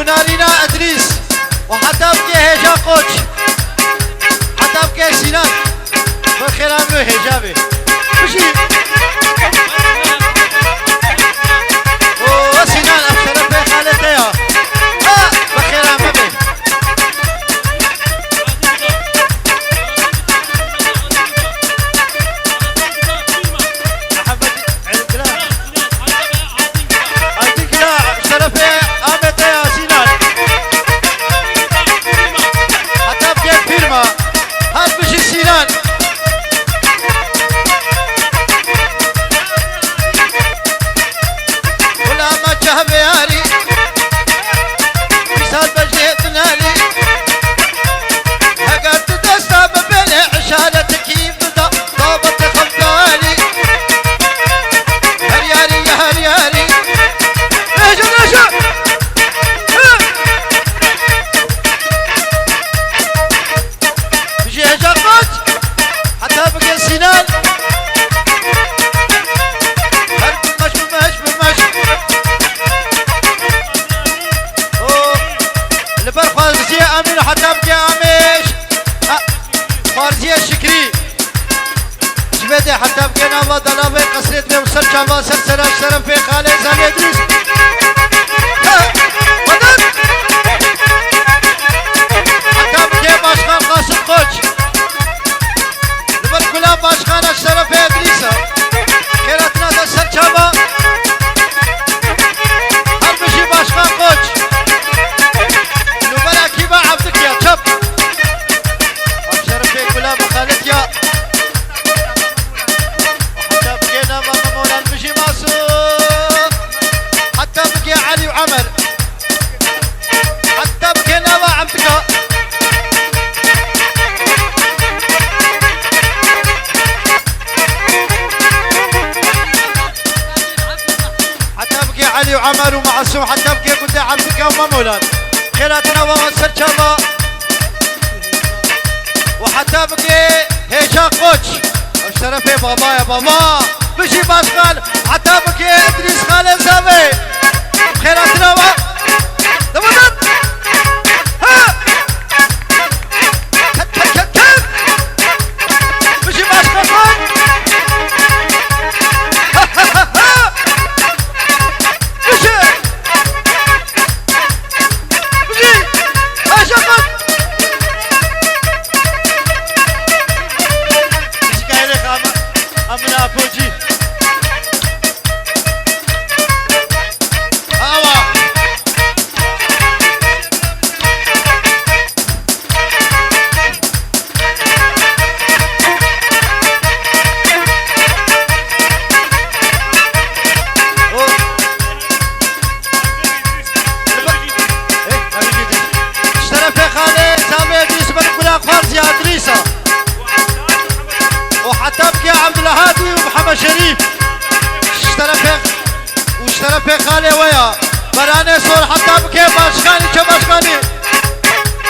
ونارينا ادريس وحتى بكي هيجا قوش حتى بكي سينان بالخير عملو هيجابي مشي وسينان ابشر في خالتها بخير عمبي حتى بقينا الله دلابي قصريت بهم سرچا ما سرسراش سرم في خالي زاني ادريس حتى بقي باشخان قاسم قوش لبر كلام باشخان اشترم في ادريسا كيراتنا دا سرچا ما هر بشي باشخان قوش لبر اكيبا عبدك يا چب اشترم في كلام خالد يا حتى بكي علي وعمر حتى بكي نوا عمتك حتى بكي علي وعمر ومعصوم حتى بكي كنت عمتك وما مولان خيرات نوا وسرچما وحتى بكي هيشا قوش اشترفي بابا يا بابا بشي باشقال حتى بكي ادريس خالد زاوي خيرات نوا دمدد ها كت كت كت كت بشي باشقال ها ها ها ها بشي باشقال بشي كايرك امنا فوجي وحتى بكي عبد الهادي ومحمد شريف اشترى في خالي ويا براني صور حتى بكي باشخاني كباشخاني